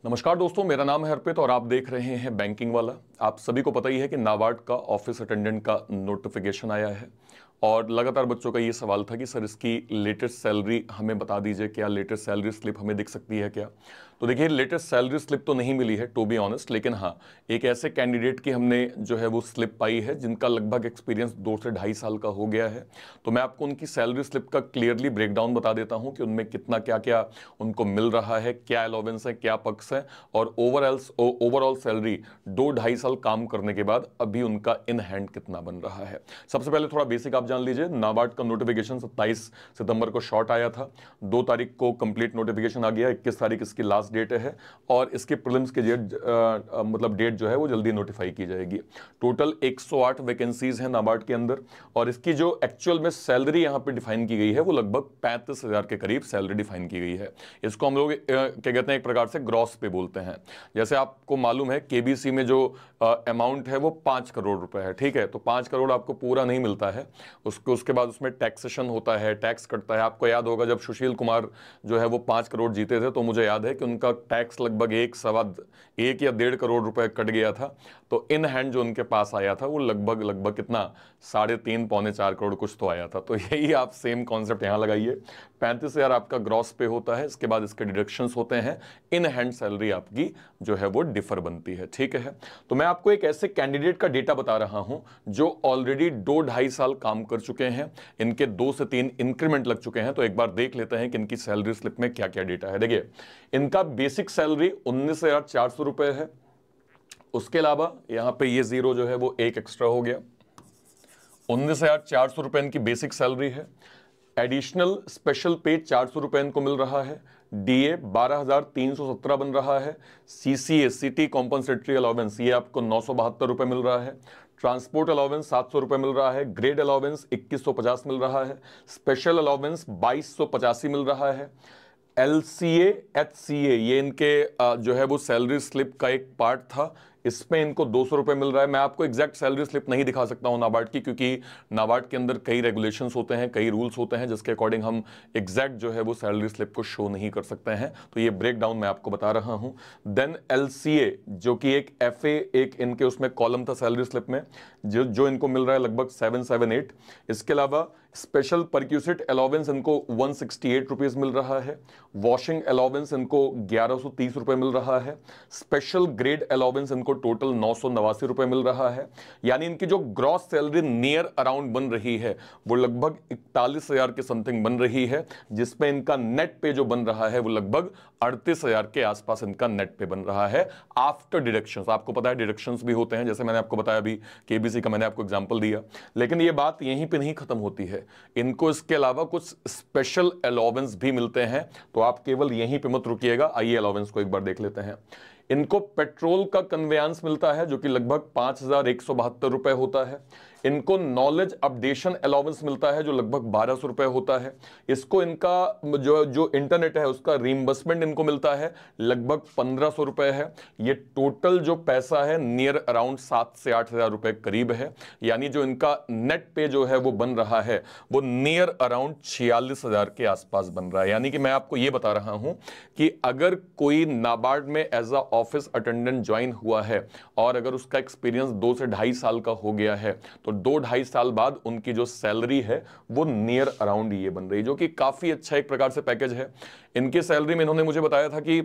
नमस्कार दोस्तों, मेरा नाम है अर्पित और आप देख रहे हैं बैंकिंग वाला। आप सभी को पता ही है कि नाबार्ड का ऑफिस अटेंडेंट का नोटिफिकेशन आया है और लगातार बच्चों का ये सवाल था कि सर इसकी लेटेस्ट सैलरी हमें बता दीजिए, क्या लेटेस्ट सैलरी स्लिप हमें दिख सकती है क्या। तो देखिए, लेटेस्ट सैलरी स्लिप तो नहीं मिली है टू बी ऑनेस्ट, लेकिन हाँ एक ऐसे कैंडिडेट की हमने जो है वो स्लिप पाई है जिनका लगभग एक्सपीरियंस 2 से 2.5 साल का हो गया है। तो मैं आपको उनकी सैलरी स्लिप का क्लियरली ब्रेकडाउन बता देता हूं कि उनमें कितना क्या क्या उनको मिल रहा है, क्या अलाउंस है, क्या पक्ष है और ओवरऑल सैलरी 2-2.5 साल काम करने के बाद अभी उनका इन हैंड कितना बन रहा है। सबसे पहले थोड़ा बेसिक आप जान लीजिए। नाबार्ड का नोटिफिकेशन 27 सितंबर को शॉर्ट आया था, 2 तारीख को कंप्लीट नोटिफिकेशन आ गया, 21 तारीख इसकी लास्ट डेट है और इसके प्रीलिम्स की डेट जो है वो जल्दी नोटिफाई की जाएगी। टोटल 108 वैकेंसीज हैं नाबार्ड के अंदर और इसकी जो एक्चुअल में सैलरी यहां पे डिफाइन की गई है वो लगभग 35,000 के करीब सैलरी डिफाइन की गई है। इसको हम लोग क्या कहते हैं, एक प्रकार से ग्रॉस पे बोलते हैं। जैसे आपको मालूम है केबीसी में जो अमाउंट है वो 5 करोड़ रुपए है, ठीक है। तो 5 करोड़ आपको पूरा नहीं मिलता है, उसके बाद उसमें टैक्सेशन होता है, टैक्स कटता है। आपको याद होगा जब सुशील कुमार जो है वो 5 करोड़ जीते थे तो मुझे याद है कि उनका टैक्स लगभग 1 या 1.5 करोड़ रुपए कट गया था। तो इन हैंड जो उनके पास आया था वो लगभग कितना 3.5 पौने 4 करोड़ कुछ तो आया था। तो यही आप सेम कॉन्सेप्ट यहां लगाइए। 35,000 आपका ग्रॉस पे होता है, इसके बाद इसके डिडक्शंस होते हैं, इन हैंड सैलरी आपकी जो है वो डिफर बनती है, ठीक है। तो मैं आपको एक ऐसे कैंडिडेट का डेटा बता रहा हूं जो ऑलरेडी 2-2.5 साल काम कर चुके हैं, इनके 2 से 3 इंक्रीमेंट लग चुके हैं। तो एक बार देख लेते हैं कि इनकी सैलरी स्लिप में क्या क्या डेटा है। देखिए, इनका बेसिक सैलरी 19,400 रुपए है। उसके अलावा यहां पे ये जीरो जो है वो एक एक्स्ट्रा हो गया। 19,400 रुपए इनकी बेसिक सैलरी है। एडिशनल स्पेशल पे 400 रुपए इनको मिल रहा है। डीए 12,317 बन रहा है। सीसीए सिटी कॉम्पनसेटरी अलाउंस ये आपको 972 रुपए मिल रहा है। ट्रांसपोर्ट अलाउंस 700 रुपए मिल रहा है। ग्रेड अलाउंस 2150 मिल रहा है। स्पेशल अलाउंस 2285 मिल रहा है। एलसीए एचसीए ये इनके जो है वो सैलरी स्लिप का एक पार्ट था, इसमें इनको 200 रुपए मिल रहा है। मैं आपको एग्जैक्ट सैलरी स्लिप नहीं दिखा सकता हूं नाबार्ड की, क्योंकि नाबार्ड के अंदर कई रेगुलेशंस होते हैं, कई रूल्स होते हैं जिसके अकॉर्डिंग हम एग्जैक्ट जो है वो सैलरी स्लिप को शो नहीं कर सकते हैं। तो ये ब्रेक डाउन मैं आपको बता रहा हूं। देन एलसीए जो कि एक एफए एक इनके उसमें कॉलम था सैलरी स्लिप में, जो इनको मिल रहा है लगभग 778। इसके अलावा स्पेशल परक्यूसिट अलाउंस इनको 168 रुपीज मिल रहा है। वॉशिंग अलाउंस इनको 1130 रुपए मिल रहा है। स्पेशल ग्रेड अलाउंस इनको टोटल 989 रुपए मिल रहा है। यानी इनकी जो ग्रॉस सैलरी नियर अराउंड बन रही है वो लगभग 41,000 के समथिंग बन रही है, जिसमें इनका नेट पे जो बन रहा है वो लगभग 38,000 के आसपास इनका नेट पे बन रहा है आफ्टर डिडक्शंस। आपको पता है डिडक्शंस भी होते हैं, जैसे मैंने आपको बताया अभी केबीसी का मैंने आपको एग्जांपल दिया। लेकिन ये बात यहीं पे नहीं खत्म होती है, इनको इसके अलावा कुछ स्पेशल अलाउंस भी मिलते हैं। तो आप केवल यहीं पे मत रुकिएगा, आइए अलाउंस को एक बार देख लेते हैं। इनको पेट्रोल का कन्वेयांस मिलता है जो कि लगभग 5,172 रुपए होता है। इनको नॉलेज अपडेशन अलाउंस मिलता है जो लगभग 1,200 रुपए होता है। इसको इनका जो इंटरनेट है उसका रीइंबर्समेंट इनको मिलता है लगभग 1,500 रुपए है। ये टोटल जो पैसा है नियर अराउंड 7 से 8,000 रुपए करीब है। यानी जो इनका नेट पे जो है वो बन रहा है वो नियर अराउंड 46,000 के आसपास बन रहा है। यानी कि मैं आपको ये बता रहा हूं कि अगर कोई नाबार्ड में as a office attendant join हुआ है और अगर उसका एक्सपीरियंस 2 से 2.5 साल का हो गया है तो 2-2.5 साल बाद उनकी जो सैलरी है वो नियर अराउंड ये बन रही है, जो कि काफी अच्छा एक प्रकार से पैकेज है। इनकी सैलरी में इन्होंने मुझे बताया था कि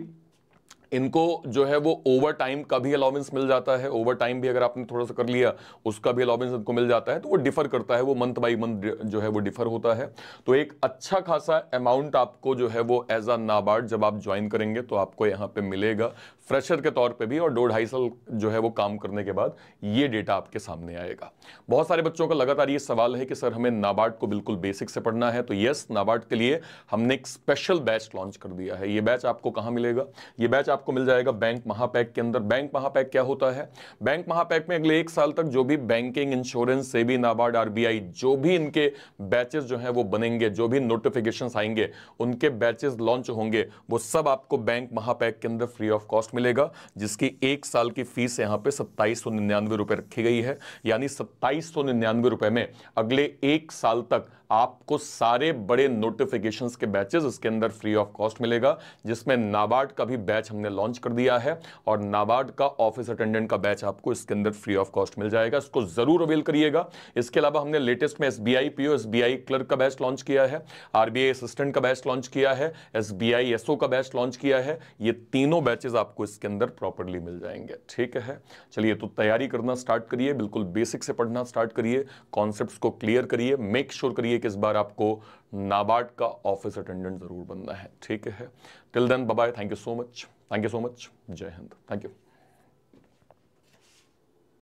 इनको जो है वो ओवर टाइम का भी अलाउंस मिल जाता है। ओवर टाइम भी अगर आपने थोड़ा सा कर लिया उसका भी अलाउंस इनको मिल जाता है। तो वो डिफर करता है, वो मंथ बाई मंथ जो है वो डिफर होता है। तो एक अच्छा खासा अमाउंट आपको जो है वो एज अ नाबार्ड जब आप ज्वाइन करेंगे तो आपको यहाँ पे मिलेगा फ्रेशर के तौर पे भी, और 2-2.5 साल जो है वो काम करने के बाद ये डेटा आपके सामने आएगा। बहुत सारे बच्चों का लगातार ये सवाल है कि सर हमें नाबार्ड को बिल्कुल बेसिक से पढ़ना है। तो यस, नाबार्ड के लिए हमने एक स्पेशल बैच लॉन्च कर दिया है। ये बैच आपको कहां मिलेगा? ये बैच आपको मिल जाएगा बैंक महापैक के अंदर। बैंक महापैक क्या होता है? बैंक महापैक में अगले 1 साल तक जो भी banking, insurance, SEBI, NABARD, RBI जो भी इनके बैचेस जो हैं वो बनेंगे, जो भी नोटिफिकेशंस आएंगे, उनके बैचेस लॉन्च होंगे, वो सब आपको बैंक महापैक के अंदर फ्री ऑफ कॉस्ट मिलेगा, जिसकी 1 साल की फीस यहां पे 2799 रुपए रखी गई है। यानी 2799 रुपए में अगले 1 साल तक आपको सारे बड़े नोटिफिकेशंस के बैचेस इसके अंदर फ्री ऑफ कॉस्ट मिलेगा, जिसमें नाबार्ड का भी बैच हमने हमने लॉन्च कर दिया है और नाबार्ड का ऑफिस अटेंडेंट का बैच आपको इसके अंदर फ्री ऑफ कॉस्ट मिल जाएगा, इसको जरूर अवेल करिएगा। इसके अलावा हमने लेटेस्ट में एसबीआई पीओ, एसबीआई क्लर्क का बैच लॉन्च किया है, आरबीआई असिस्टेंट का बैच लॉन्च किया है, एसबीआई एसओ का बैच लॉन्च किया है। ये तीनों बैचेस आपको इसके अंदर प्रॉपर्ली मिल जाएंगे, ठीक है। चलिए, तो तैयारी करना स्टार्ट करिए, बिल्कुल बेसिक से पढ़ना स्टार्ट करिए, कॉन्सेप्ट्स को क्लियर करिए, मेक श्योर करिए कि इस बार आपको नाबार्ड का ऑफिस अटेंडेंट जरूर बनना है, ठीक है। Till then bye bye, thank you so much, thank you so much, Jai Hind, thank you.